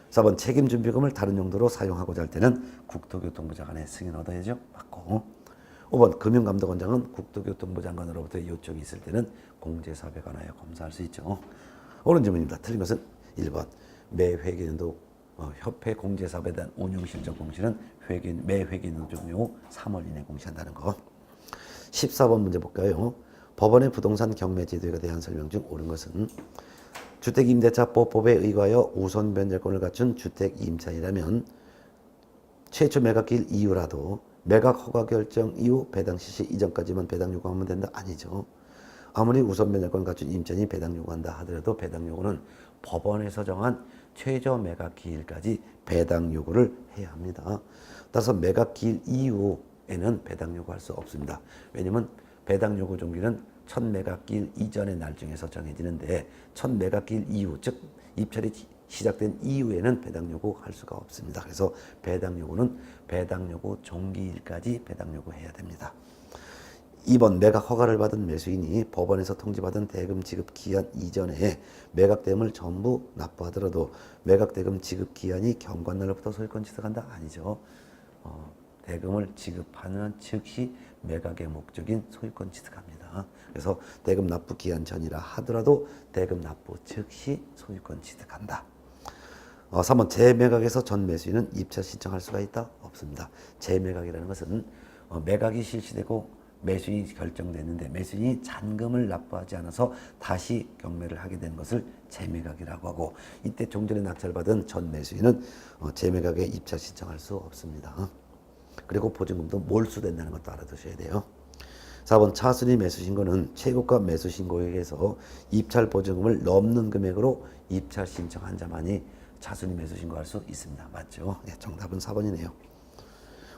4번 책임준비금을 다른 용도로 사용하고자 할 때는 국토교통부 장관의 승인 얻어야죠. 맞고 5번 금융감독원장은 국토교통부 장관으로부터 요청이 있을 때는 공제사업에 관하여 검사할 수 있죠. 옳은 질문입니다. 틀린 것은 1번 매 회계연도 협회 공제사업에 대한 운용실적 공시는 매 회계연도 종료 후 3월 이내에 공시한다는 거. 14번 문제 볼까요? 법원의 부동산 경매 제도에 대한 설명 중 옳은 것은 주택임대차법에 의거하여 우선 변제권을 갖춘 주택임차이라면 최초 매각기일 이후라도 매각 허가 결정 이후 배당 실시 이전까지만 배당 요구하면 된다? 아니죠. 아무리 우선 변제권 갖춘 임차인이 배당 요구한다 하더라도 배당 요구는 법원에서 정한 최저 매각 기일까지 배당 요구를 해야 합니다. 따라서 매각 기일 이후에는 배당 요구할 수 없습니다. 왜냐하면 배당 요구 종기는 첫 매각 기일 이전의 날정에서 정해지는데 첫 매각 기일 이후, 즉 입찰이 시작된 이후에는 배당 요구할 수가 없습니다. 그래서 배당 요구는 배당 요구 종기일까지 배당 요구해야 됩니다. 2번 매각 허가를 받은 매수인이 법원에서 통지받은 대금 지급 기한 이전에 매각 대금을 전부 납부하더라도 매각 대금 지급 기한이 경과날로부터 소유권 취득한다? 아니죠. 대금을 지급하는 즉시 매각의 목적인 소유권 취득합니다. 그래서 대금 납부 기한 전이라 하더라도 대금 납부 즉시 소유권 취득한다. 3번 재매각에서 전 매수인은 입찰 신청할 수가 있다? 없습니다. 재매각이라는 것은 매각이 실시되고 매수인이 결정됐는데 매수인이 잔금을 납부하지 않아서 다시 경매를 하게 된 것을 재매각이라고 하고 이때 종전에 낙찰받은 전 매수인은 재매각에 입찰 신청할 수 없습니다. 그리고 보증금도 몰수된다는 것도 알아두셔야 돼요. 4번 차순위 매수신고는 최고가 매수신고액에서 입찰 보증금을 넘는 금액으로 입찰 신청한 자만이 차순위 매수신고할 수 있습니다. 맞죠? 네, 정답은 4번이네요.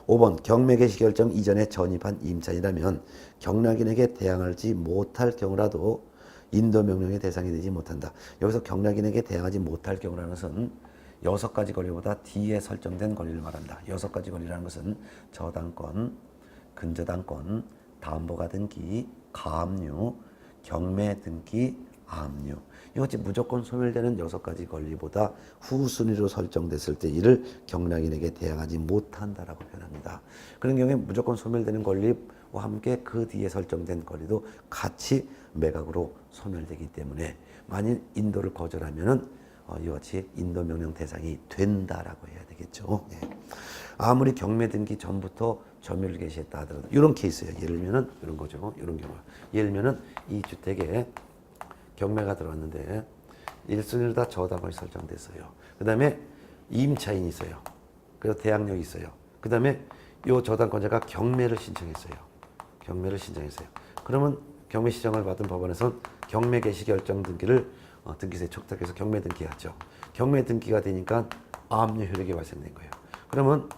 5번 경매 개시 결정 이전에 전입한 임차인이라면 경락인에게 대항하지 못할 경우라도 인도 명령의 대상이 되지 못한다. 여기서 경락인에게 대항하지 못할 경우라는 것은 6가지 권리보다 뒤에 설정된 권리를 말한다. 6가지 권리라는 것은 저당권, 근저당권, 담보가 등기, 가압류, 경매 등기, 압류. 이것이 무조건 소멸되는 6가지 권리보다 후순위로 설정됐을 때 이를 경락인에게 대항하지 못한다라고 표현합니다. 그런 경우에 무조건 소멸되는 권리와 함께 그 뒤에 설정된 권리도 같이 매각으로 소멸되기 때문에 만일 인도를 거절하면은 이같이 인도 명령 대상이 된다라고 해야 되겠죠. 예. 아무리 경매 등기 전부터 점유를 개시했다 하더라도 이런 케이스예요. 예를 들면은 이런 거죠. 이런 경우. 예를 들면은 이 주택에 경매가 들어왔는데 1순위로 다 저당권이 설정됐어요. 그 다음에 임차인이 있어요. 그리고 대항력이 있어요. 그 다음에 이 저당권자가 경매를 신청했어요. 경매를 신청했어요. 그러면 경매 신청을 받은 법원에서는 경매 개시 결정 등기를 등기소에 촉탁해서 경매 등기하죠. 경매 등기가 되니까 압류 효력이 발생된 거예요. 그러면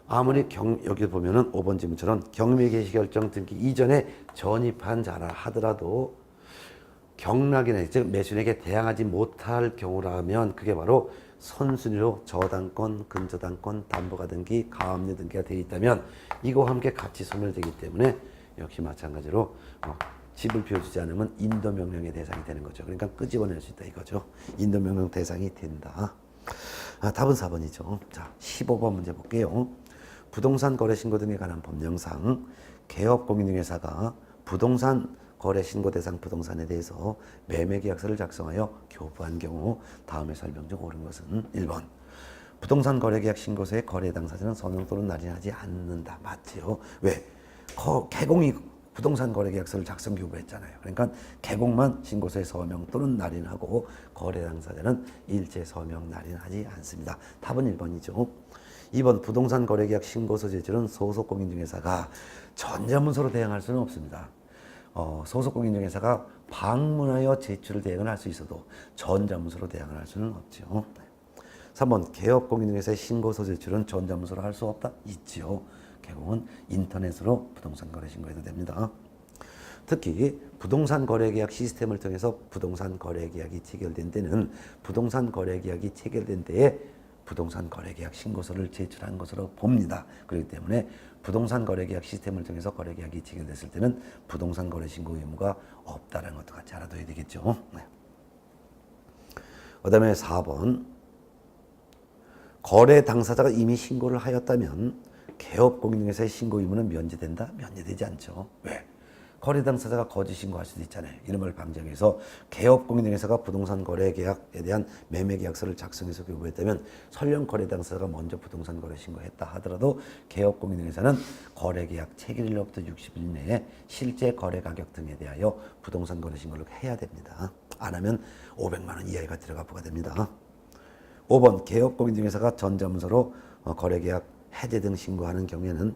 아무리 여기 보면은 5번 지문처럼 경매 개시 결정 등기 이전에 전입한 자라 하더라도 경락인에 즉 매수인에게 대항하지 못할 경우라면 그게 바로 선순위로 저당권, 근저당권, 담보가 등기, 가압류 등기가 되어 있다면 이거와 함께 같이 소멸되기 때문에 역시 마찬가지로 집을 비워주지 않으면 인도명령의 대상이 되는 거죠. 그러니까 끄집어낼 수 있다 이거죠. 인도명령 대상이 된다. 답은 4번이죠. 자, 15번 문제 볼게요. 부동산 거래 신고 등에 관한 법령상 개업공인중개사가 부동산 거래 신고 대상 부동산에 대해서 매매 계약서를 작성하여 교부한 경우 다음의 설명 중 옳은 것은 1번 부동산 거래 계약 신고서에 거래 당사자는 서명 또는 날인하지 않는다. 맞지요? 왜? 개공이 부동산 거래 계약서를 작성 교부했잖아요. 그러니까 개공만 신고서에 서명 또는 날인하고 거래 당사자는 일체 서명 날인하지 않습니다. 답은 1번이죠. 2번 부동산 거래 계약 신고서 제출은 소속 공인중개사가 전자문서로 대행할 수는 없습니다. 소속 공인중개사가 방문하여 제출을 대행을 할 수 있어도 전자문서로 대행을 할 수는 없죠. 3번 개업 공인중개사의 신고서 제출은 전자문서로 할 수 없다? 있지요. 개공은 인터넷으로 부동산 거래 신고해도 됩니다. 특히 부동산 거래 계약 시스템을 통해서 부동산 거래 계약이 체결된 때는 부동산 거래 계약이 체결된 때에 부동산 거래 계약 신고서를 제출한 것으로 봅니다. 그렇기 때문에 부동산 거래 계약 시스템을 통해서 거래 계약이 체결됐을 때는 부동산 거래 신고 의무가 없다는 것도 같이 알아둬야 되겠죠. 네. 그다음에 4번 거래 당사자가 이미 신고를 하였다면 개업 공인중개사의 신고 의무는 면제된다? 면제되지 않죠. 왜? 거래 당사자가 거짓 신고할 수도 있잖아요. 이런 걸 방지하기 위해서 개업 공인중개사가 부동산 거래 계약에 대한 매매 계약서를 작성해서 교부했다면 설령 거래 당사자가 먼저 부동산 거래 신고했다 하더라도 개업 공인중개사는 거래 계약 체결일로부터 60일 내에 실제 거래 가격 등에 대하여 부동산 거래 신고를 해야 됩니다. 안 하면 500만 원 이하가 들어가 부과됩니다. 5번 개업 공인중개사가 전자문서로 거래 계약 해제 등 신고하는 경우에는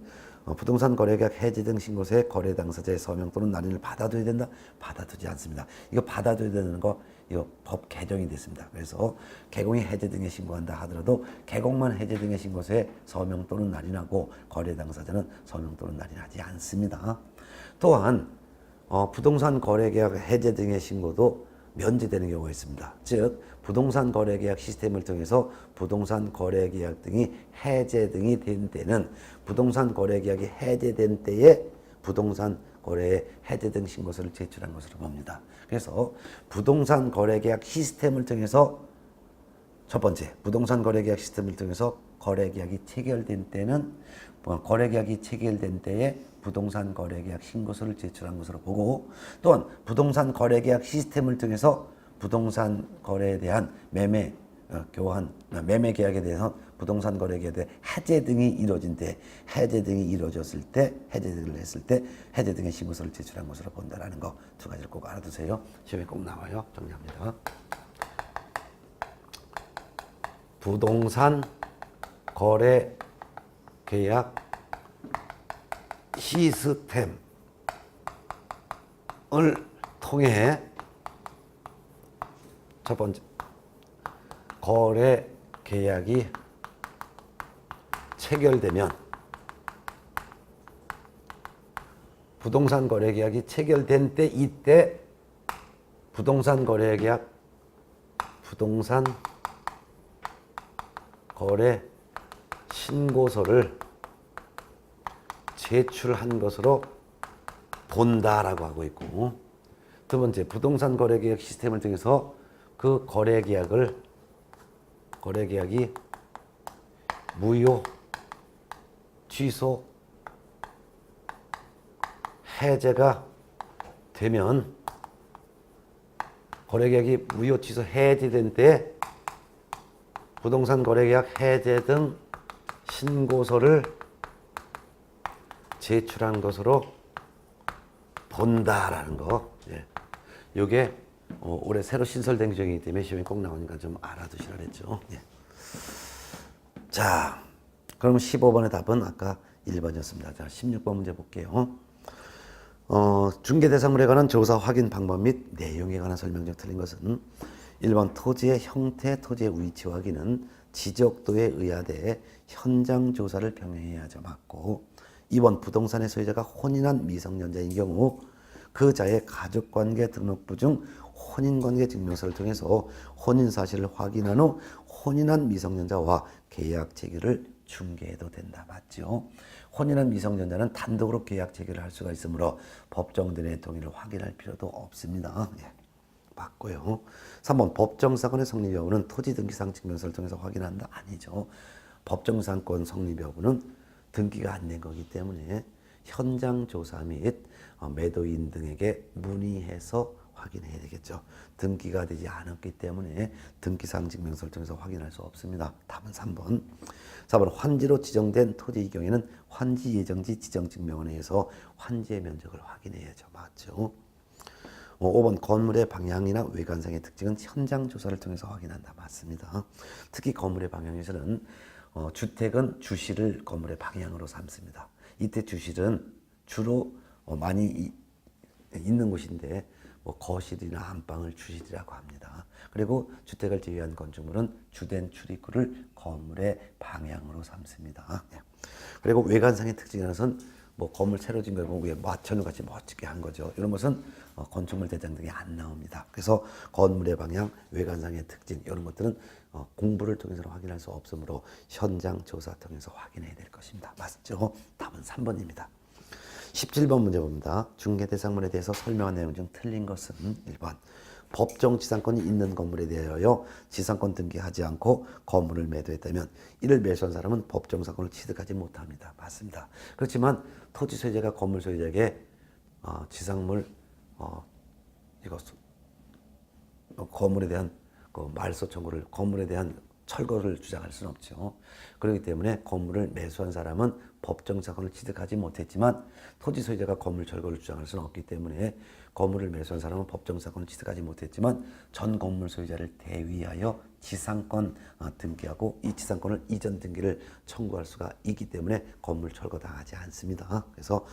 부동산 거래계약 해지 등 신고서에 거래 당사자의 서명 또는 날인을 받아둬야 된다? 받아두지 않습니다. 이거 받아둬야 되는 거 이거 법 개정이 됐습니다. 그래서 개공이 해제 등에 신고한다 하더라도 개공만 해제 등의 신고서에 서명 또는 날인하고 거래 당사자는 서명 또는 날인하지 않습니다. 또한 부동산 거래계약 해제 등의 신고도 면제되는 경우가 있습니다. 즉 부동산 거래계약 시스템을 통해서 부동산 거래계약 등이 해제 등이 된 때는 부동산 거래계약이 해제된 때에 부동산 거래의 해제 등 신고서를 제출한 것으로 봅니다. 그래서 부동산 거래계약 시스템을 통해서 첫 번째 부동산 거래계약 시스템을 통해서 거래계약이 체결된 때는 거래계약이 체결된 때에 부동산 거래계약 신고서를 제출한 것으로 보고 또한 부동산 거래계약 시스템을 통해서 부동산 거래에 대한 매매 교환 매매 계약에 대해서 부동산 거래 계약에 대해 해제 등이 이루어진 때 해제 등이 이루어졌을 때 해제 등을 했을 때 해제 등의 신고서를 제출한 것으로 본다라는 거 두 가지를 꼭 알아두세요. 시험에 꼭 나와요. 정리합니다. 부동산 거래 계약 시스템 통해 첫 번째 거래 계약이 체결되면 부동산 거래 계약이 체결된 때 이때 부동산 거래 신고서를 제출한 것으로 본다라고 하고 있고, 두 번째 부동산 거래 계약 시스템을 통해서 그 거래 계약이 무효, 취소, 해제가 되면 거래계약이 무효, 취소, 해제된 때 부동산 거래계약 해제 등 신고서를 제출한 것으로 본다라는 거. 예. 요게 올해 새로 신설된 규정이기 때문에 시험에 꼭 나오니까 좀 알아두시라 그랬죠. 예. 자, 그럼 15번의 답은 아까 1번이었습니다. 자, 16번 문제 볼게요. 중개대상물에 관한 조사 확인 방법 및 내용에 관한 설명 중 틀린 것은 1번 토지의 형태, 토지의 위치 확인은 지적도에 의하되 현장 조사를 병행해야죠. 맞고, 2번 부동산의 소유자가 혼인한 미성년자인 경우 그 자의 가족관계 등록부 중 혼인관계 증명서를 통해서 혼인 사실을 확인한 후 혼인한 미성년자와 계약 체결을 중개해도 된다. 맞죠? 혼인한 미성년자는 단독으로 계약 체결을 할 수가 있으므로 법정들의 동의를 확인할 필요도 없습니다. 예. 맞고요. 3번 법정사건의 성립 여부는 토지 등기상 증명서를 통해서 확인한다. 아니죠. 법정사건 성립 여부는 등기가 안 된 거기 때문에 현장 조사 및 매도인 등에게 문의해서 확인해야 되겠죠. 등기가 되지 않았기 때문에 등기상 증명서를 통해서 확인할 수 없습니다. 답은 3번. 4번 환지로 지정된 토지의 경우에는 환지 예정지 지정증명원에 의해서 환지의 면적을 확인해야죠. 맞죠? 5번 건물의 방향이나 외관상의 특징은 현장 조사를 통해서 확인한다. 맞습니다. 특히 건물의 방향에서는 주택은 주실을 건물의 방향으로 삼습니다. 이때 주실은 주로 많이 있는 곳인데 거실이나 안방을 주실이라고 합니다. 그리고 주택을 제외한 건축물은 주된 출입구를 건물의 방향으로 삼습니다. 그리고 외관상의 특징이라서는 건물 새로 지은 걸 보고 위에 마천루 같이 멋지게 한 거죠. 이런 것은 건축물 대장 등에 안 나옵니다. 그래서 건물의 방향, 외관상의 특징 이런 것들은 공부를 통해서 확인할 수 없으므로 현장 조사 통해서 확인해야 될 것입니다. 맞죠? 답은 3번입니다. 17번 문제 봅니다. 중개대상물에 대해서 설명한 내용 중 틀린 것은 1번 법정 지상권이 있는 건물에 대하여 지상권 등기하지 않고 건물을 매도했다면 이를 매수한 사람은 법정 상권을 취득하지 못합니다. 맞습니다. 그렇지만 토지 소유자가 건물 소유자에게 지상물 건물에 대한 말소 청구를 건물에 대한 철거를 주장할 수는 없죠. 그렇기 때문에 건물을 매수한 사람은 법정사건을 취득하지 못했지만 토지 소유자가 건물 철거를 주장할 수는 없기 때문에 건물을 매수한 사람은 법정사건을 취득하지 못했지만 전 건물 소유자를 대위하여 지상권 등기하고 이 지상권을 이전 등기를 청구할 수가 있기 때문에 건물 철거당하지 않습니다. 그래서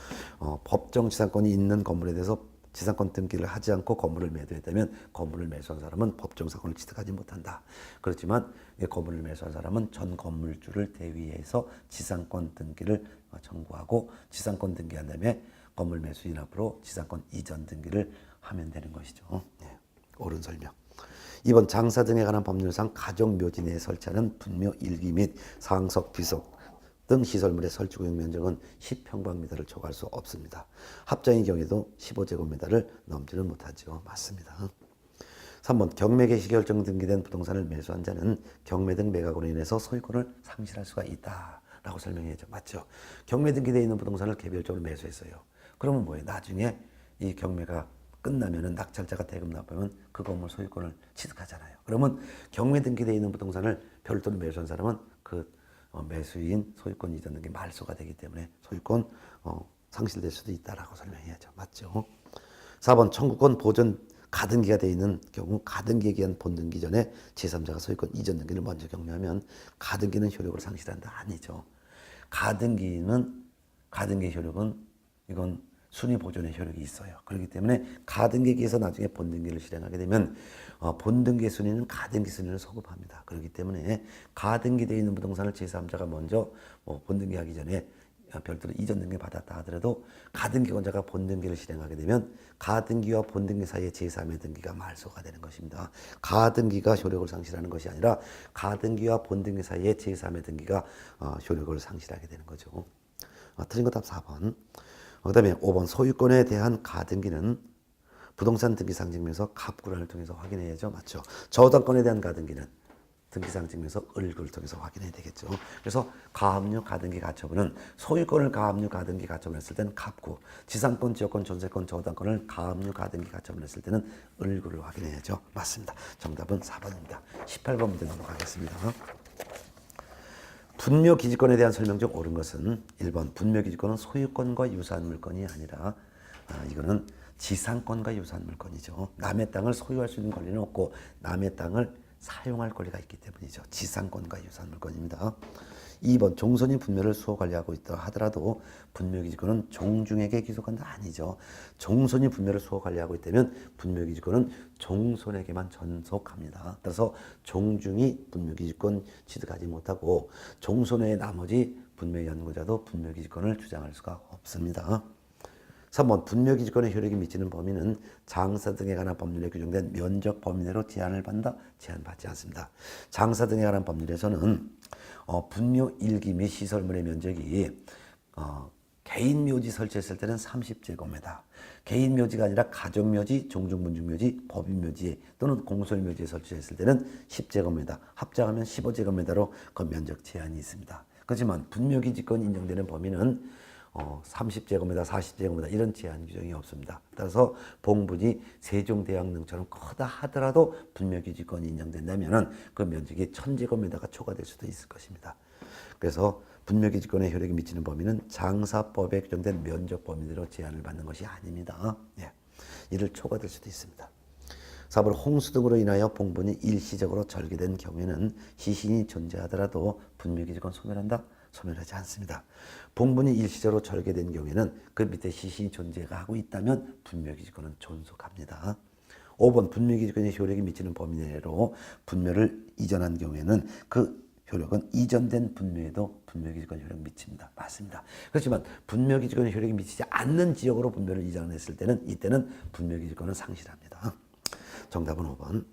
법정 지상권이 있는 건물에 대해서 지상권 등기를 하지 않고 건물을 매도했다면 건물을 매수한 사람은 법정사건을 취득하지 못한다. 그렇지만 건물을 매수한 사람은 전 건물주를 대위해서 지상권 등기를 청구하고 지상권 등기한 다음에 건물 매수인 앞으로 지상권 이전 등기를 하면 되는 것이죠. 네, 옳은 설명. 2번 장사 등에 관한 법률상 가족묘지 내에 설치하는 분묘 일기 및 상석, 비석 등 시설물의 설치구역 면적은 10평방미터를 초과할 수 없습니다. 합장의 경우에도 15제곱미터를 넘지는 못하죠. 맞습니다. 3번 경매 개시 결정 등기된 부동산을 매수한 자는 경매 등 매각으로 인해서 소유권을 상실할 수가 있다라고 설명해야죠. 맞죠? 경매 등기되어 있는 부동산을 개별적으로 매수했어요. 그러면 뭐예요? 나중에 이 경매가 끝나면은 낙찰자가 대금 납부하면 그 건물 소유권을 취득하잖아요. 그러면 경매 등기되어 있는 부동산을 별도로 매수한 사람은 그 매수인 소유권 이전 등기 말소가 되기 때문에 소유권 상실될 수도 있다라고 설명해야죠. 맞죠? 4번 청구권 보존 가등기가 되어 있는 경우 가등기에 기한 본등기 전에 제3자가 소유권 이전 등기를 먼저 격려하면 가등기는 효력을 상실한다. 아니죠. 가등기 효력은 이건 순위 보존의 효력이 있어요. 그렇기 때문에 가등기에서 나중에 본등기를 실행하게 되면 본등기 순위는 가등기 순위를 소급합니다. 그렇기 때문에 가등기되어 있는 부동산을 제3자가 먼저 본등기하기 전에 별도로 이전 등기 받았다 하더라도 가등기권자가 본등기를 실행하게 되면 가등기와 본등기 사이의 제3의 등기가 말소가 되는 것입니다. 가등기가 효력을 상실하는 것이 아니라 가등기와 본등기 사이의 제3의 등기가 효력을 상실하게 되는 거죠. 틀린 거 답 4번. 그 다음에 5번 소유권에 대한 가등기는 부동산 등기상증명서 갑구란을 통해서 확인해야죠. 맞죠? 저당권에 대한 가등기는 등기상증명서 을구를 통해서 확인해야 되겠죠. 그래서 가압류 가등기 가처분은 소유권을 가압류 가등기 가처분했을 때는 갑구, 지상권, 지역권, 전세권, 저당권을 가압류 가등기 가처분했을 때는 을구를 확인해야죠. 맞습니다. 정답은 4번입니다. 18번 문제 넘어가겠습니다. 분묘기지권에 대한 설명 중 옳은 것은 1번 분묘기지권은 소유권과 유사한 물건이 아니라 이거는 지상권과 유사한 물건이죠. 남의 땅을 소유할 수 있는 권리는 없고 남의 땅을 사용할 권리가 있기 때문이죠. 지상권과 유사한 물건입니다. 2번 종손이 분묘를 수호 관리하고 있다 하더라도 분묘기지권은 종중에게 기속한다 아니죠. 종손이 분묘를 수호 관리하고 있다면 분묘기지권은 종손에게만 전속합니다. 따라서 종중이 분묘기지권 취득하지 못하고 종손 외의 나머지 분묘 연구자도 분묘기지권을 주장할 수가 없습니다. 3번 분묘기지권의 효력이 미치는 범위는 장사 등에 관한 법률에 규정된 면적 범위 내로 제한을 받는다? 제한받지 않습니다. 장사 등에 관한 법률에서는 분묘 일기 및 시설물의 면적이 개인 묘지 설치했을 때는 30제곱미터, 개인 묘지가 아니라 가족묘지, 종중분중묘지, 법인묘지 또는 공설묘지에 설치했을 때는 10제곱미터, 합작하면 15제곱미터로 그 면적 제한이 있습니다. 그렇지만 분묘기지권 인정되는 범위는 30제곱미터, 40제곱미터 이런 제한 규정이 없습니다. 따라서 봉분이 세종대왕릉처럼 크다 하더라도 분묘기지권이 인정된다면 그 면적이 1000제곱미터가 초과될 수도 있을 것입니다. 그래서 분묘기지권의 효력이 미치는 범위는 장사법에 규정된 면적 범위대로 제한을 받는 것이 아닙니다. 예. 이를 초과될 수도 있습니다. 4번 홍수 등으로 인하여 봉분이 일시적으로 절개된 경우에는 시신이 존재하더라도 분묘기지권 소멸한다? 소멸하지 않습니다. 봉분이 일시적으로 절개된 경우에는 그 밑에 시신이 존재하고 있다면 분묘기지권은 존속합니다. 5번 분묘기지권의 효력이 미치는 범위 내로 분묘를 이전한 경우에는 그 효력은 이전된 분묘에도 분묘기지권 효력이 미칩니다. 맞습니다. 그렇지만 분묘기지권의 효력이 미치지 않는 지역으로 분묘를 이전했을 때는 이때는 분묘기지권은 상실합니다. 정답은 5번.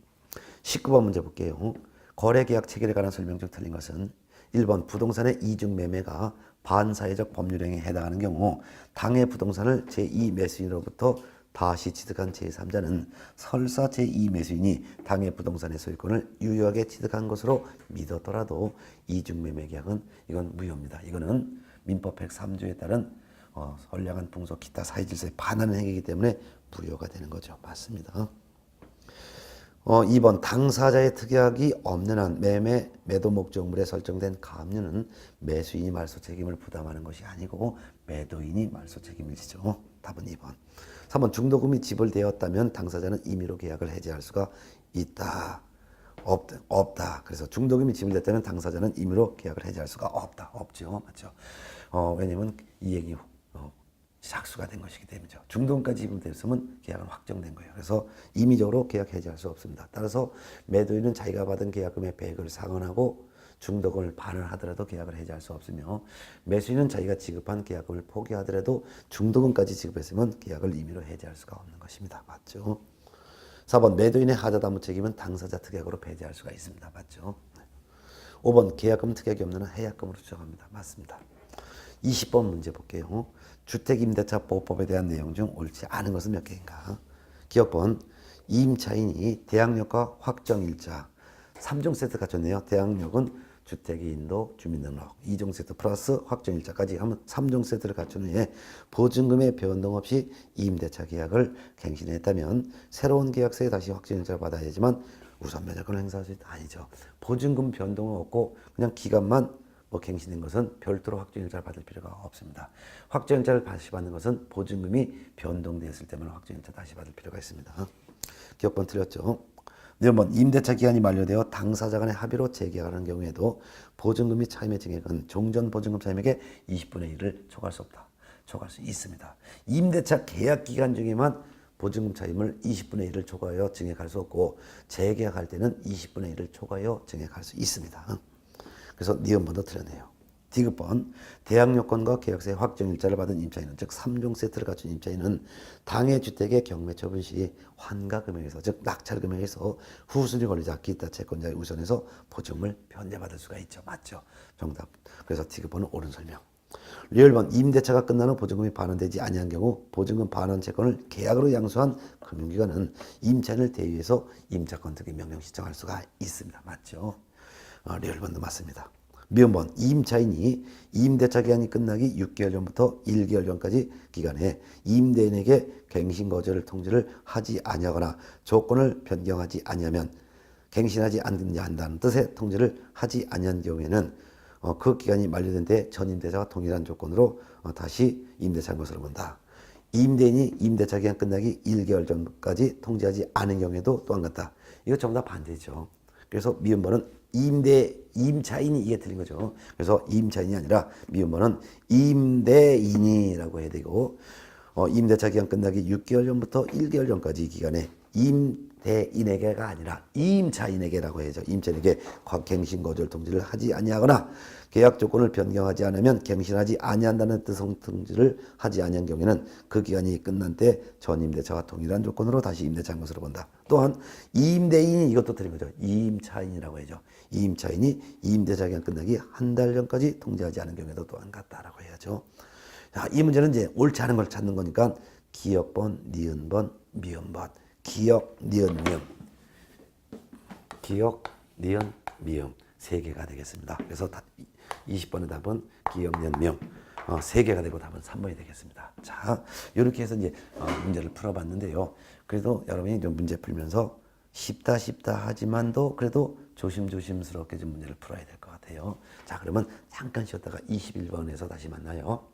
19번 문제 볼게요. 거래계약 체결에 관한 설명 중 틀린 것은 1번 부동산의 이중매매가 반사회적 법률행위에 해당하는 경우 당해 부동산을 제2매수인으로부터 다시 취득한 제3자는 설사 제2매수인이 당해 부동산의 소유권을 유효하게 취득한 것으로 믿었더라도 이중매매 계약은 이건 무효입니다. 이거는 민법 103조에 따른 선량한 풍속 기타 사회질서에 반하는 행위이기 때문에 무효가 되는 거죠. 맞습니다. 2번 당사자의 특약이 없는 한 매도 목적물에 설정된 가압류는 매수인이 말소 책임을 부담하는 것이 아니고 매도인이 말소 책임을 지죠. 답은 2번. 3번 중도금이 지불되었다면 당사자는 임의로 계약을 해지할 수가 있다. 없다. 그래서 중도금이 지불됐다면 당사자는 임의로 계약을 해지할 수가 없다. 없죠. 맞죠. 왜냐면 이행이 착수가 된 것이기 때문이죠. 중도금까지 지불됐으면 계약은 확정된 거예요. 그래서 임의적으로 계약 해지할 수 없습니다. 따라서 매도인은 자기가 받은 계약금의 100을 상환하고 중도금을 반환하더라도 계약을 해지할 수 없으며 매수인은 자기가 지급한 계약금을 포기하더라도 중도금까지 지급했으면 계약을 임의로 해지할 수가 없는 것입니다. 맞죠? 4번 매도인의 하자담보 책임은 당사자 특약으로 배제할 수가 있습니다. 맞죠? 5번 계약금 특약이 없는 한 해약금으로 추정합니다. 맞습니다. 20번 문제 볼게요. 주택임대차보호법에 대한 내용 중 옳지 않은 것은 몇 개인가? 기억번 임차인이 대항력과 확정일자 3종 세트 갖췄네요. 대항력은 주택의 인도, 주민등록 2종 세트 플러스 확정일자까지 하면 3종 세트를 갖춘 후에 보증금의 변동 없이 임대차 계약을 갱신했다면 새로운 계약서에 다시 확정일자를 받아야 되지만 우선 면허권을 행사할 수 있다. 아니죠. 보증금 변동은 없고 그냥 기간만 갱신된 것은 별도로 확정일자를 받을 필요가 없습니다. 확정일자를 다시 받는 것은 보증금이 변동되었을 때만 확정일자 다시 받을 필요가 있습니다. 기억번 틀렸죠? 4번 임대차 기간이 만료되어 당사자 간의 합의로 재계약하는 경우에도 보증금이 차임의 증액은 종전 보증금 차임액의 20분의 1을 초과할 수 없다. 초과할 수 있습니다. 임대차 계약 기간 중에만 보증금 차임을 20분의 1을 초과하여 증액할 수 없고 재계약할 때는 20분의 1을 초과하여 증액할 수 있습니다. 그래서 니은번도 틀렸네요. 디귿번 대항 요건과 계약서의 확정일자를 받은 임차인은 즉 3종 세트를 갖춘 임차인은 당해 주택의 경매 처분 시 환가 금액에서 즉 낙찰 금액에서 후순위 권리자 기타 채권자의 우선에서 보증을 변제받을 수가 있죠. 맞죠? 정답. 그래서 디귿번은 옳은 설명. 리얼번 임대차가 끝난 후 보증금이 반환되지 아니한 경우 보증금 반환 채권을 계약으로 양수한 금융기관은 임차인을 대위해서 임차권 등기 명령 신청할 수가 있습니다. 맞죠? 리얼번도 맞습니다. 미음번 임차인이 임대차 기간이 끝나기 6개월 전부터 1개월 전까지 기간에 임대인에게 갱신 거절 통지를 하지 아니하거나 조건을 변경하지 아니하면 갱신하지 않는다는 뜻의 통지를 하지 아니한 경우에는 그 기간이 만료된 때 전 임대차와 동일한 조건으로 다시 임대차한 것으로 본다. 임대인이 임대차 기간 끝나기 1개월 전까지 통지하지 않은 경우에도 또한 같다. 이거 전부 다 반대죠. 그래서 미음번은 임차인이 이게 틀린 거죠. 그래서 임차인이 아니라 미음번은 임대인이라고 해야 되고 임대차 기간 끝나기 6개월 전부터 1개월 전까지 기간에 임대인에게가 아니라 임차인에게라고 해야죠. 임차인에게 갱신 거절 통지를 하지 아니하거나 계약 조건을 변경하지 않으면 갱신하지 아니한다는 뜻의 통지를 하지 아니한 경우에는 그 기간이 끝난 때 전 임대차와 동일한 조건으로 다시 임대차한 것으로 본다. 또한 임대인이 이것도 틀린 거죠. 임차인이라고 해야죠. 임차인이 임대차 기간 끝나기 한 달 전까지 통지하지 않은 경우에도 또한 같다라고 해야죠. 자, 이 문제는 이제 옳지 않은 걸 찾는 거니까 기역번, 니은번, 미음번. 기역, 니은, 미음. 기역, 니은, 미음. 3개가 되겠습니다. 그래서 20번의 답은 기역, 니은, 미음. 3개가 되고 답은 3번이 되겠습니다. 자, 이렇게 해서 이제 문제를 풀어봤는데요. 그래도 여러분이 좀 문제 풀면서 쉽다 하지만도 그래도 조심스럽게 좀 문제를 풀어야 될 것 같아요. 자, 그러면 잠깐 쉬었다가 21번에서 다시 만나요.